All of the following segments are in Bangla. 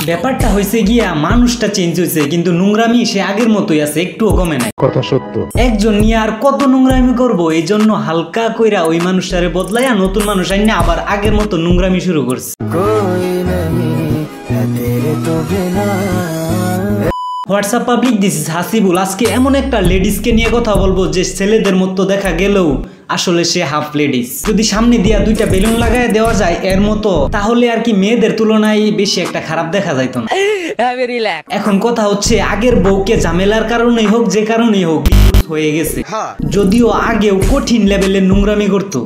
ব্যাপারটা হয়েছে গিয়া মানুষটা চেঞ্জ হয়েছে কিন্তু নোংরামি সে আগের মতোই আছে, একটুও কমে নাই। কথা সত্য। একজন নিয়ে আর কত নোংরামি করবো, এই জন্য হালকা কইরা ওই মানুষটারে বদলাইয়া নতুন মানুষ আইনা আবার আগের মতো নোংরামি শুরু করছে। WhatsApp public, this is Hasibul. আজকে এমন একটা লেডিসকে নিয়ে কথা বলবো যে ছেলেদের মতো দেখা গেলেও আসলে সে হাফ লেডিস। যদি সামনে দিয়া দুইটা বেলুন লাগায় দেওয়া যায় এর মতো, তাহলে আর কি মেয়েদের তুলনায় বেশি একটা খারাপ দেখা যাইতো না। এখন কথা হচ্ছে, আগের বউকে ঝামেলার কারণেই হোক যে কারণেই হোক হয়ে গেছে, যদিও আগেও কঠিন লেভেলের নোংরামি করতো।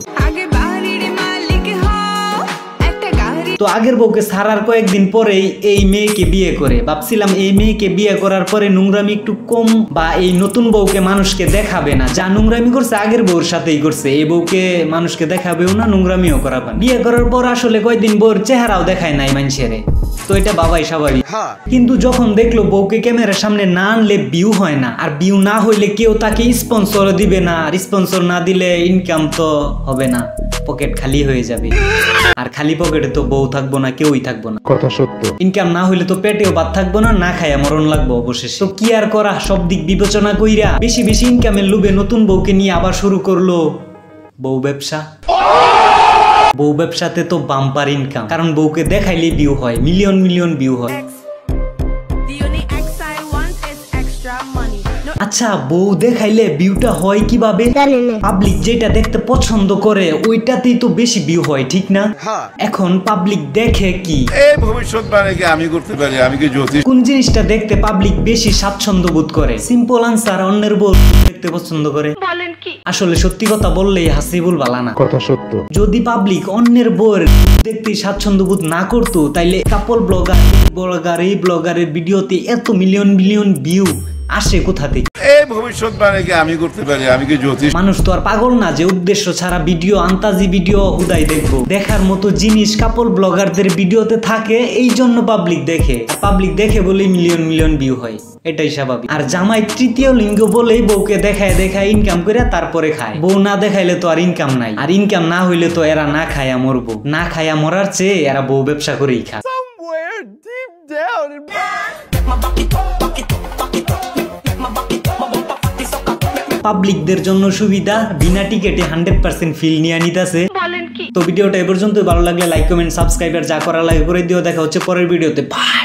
তো আগের বউকে ছাড়ার কয়েকদিন পরেই এই মেয়েকে বিয়ে করে। ভাবছিলাম এই মেয়েকে বিয়ে করার পরে নোংরামি একটু কম, বা এই নতুন বউকে মানুষকে দেখাবে না, যা নোংরামি করছে আগের বউর সাথেই করছে, এই বউকে মানুষকে দেখাবেও না, নোংরামিও করাবে না। বিয়ে করার পর আসলে কয়েকদিন বউর চেহারাও দেখায় নাই মানুষের, তো এটা বাবাই স্বাভাবিক। কিন্তু যখন দেখলো বউকে ক্যামেরার সামনে না আনলে ভিউ হয় না, আর ভিউ না হইলে কেউ তাকে স্পন্সর দিবে না, আর স্পন্সর না দিলে ইনকাম তো হবে না, পকেট খালি হয়ে যাবে, আর খালি পকেটে তো বউ থাকবো না, কেউই থাকবো না। কথা সত্য। ইনকাম না হইলে তো পেটেও ভাত থাকবো না, না খাইয়া মরণ লাগবো অবশেষে। তো কি আর করা, সব দিক বিবেচনা কইরা বেশি বেশি ইনকামের লোভে নতুন বউকে নিয়ে আবার শুরু করলো বউ ব্যবসা। বউ ব্যবসাতে তো বাম্পার ইনকাম, কারণ বউকে দেখাইলে ভিউ হয়, মিলিয়ন মিলিয়ন ভিউ হয়। আচ্ছা, বউ দেখাইলে ভিউটা হয় কিভাবে? পাবলিক যেটা দেখতে পছন্দ করে ওইটাতেই তো বেশি ভিউ হয়, ঠিক না? এখন পাবলিক দেখে কি ভবিষ্যৎবাণী আমি করতে পারি, আমি কি জ্যোতিষ? কোন জিনিসটা দেখতে পাবলিক বেশি স্বাচ্ছন্দ্য বোধ করে? সিম্পল আনসার, অন্যের বউ দেখতে পছন্দ করে। বলেন কি? আসলে সত্যি কথা বললেই হাসিবুল বালা না। কথা সত্য। যদি পাবলিক অন্যের বউয়ের দেখতে স্বাচ্ছন্দ্য বোধ না করতো, তাইলে কাপল ব্লগারের ভিডিওতে এত মিলিয়ন মিলিয়ন ভিউ আসে কোথা থেকে? ভবিষ্যৎবাণী আমি করতে পারি, আমি কি জ্যোতিষ? মানুষ তো আর পাগল না যে উদ্দেশ্য ছাড়া ভিডিও, আন্তাজি ভিডিও হুদাই দেখবো। দেখার মতো জিনিস কাপল ব্লগারদের ভিডিওতে থাকে, এই জন্য পাবলিক দেখে, আর পাবলিক দেখে বলেই মিলিয়ন মিলিয়ন ভিউ হয়, এটাই স্বাভাবিক। আর জামাই তৃতীয় লিঙ্গ বলেই বউকে দেখায় দেখায় ইনকাম করে তারপরে খায়। বউ না দেখাইলে তো আর ইনকাম নাই, আর ইনকাম না হইলে তো এরা না খায়া মরবো। না খায়া মরার চেয়ে এরা বউ ব্যবসা করেই খায়। পাবলিকদের জন্য সুবিধা, বিনা টিকেটে 100% ফিল নিয়ে নিতেছে। তো ভিডিওটা এ পর্যন্ত, ভালো লাগলে লাইক কমেন্ট সাবস্ক্রাইব আর যা করা লাগে করে দিও। দেখা হচ্ছে পরের ভিডিওতে, বাই।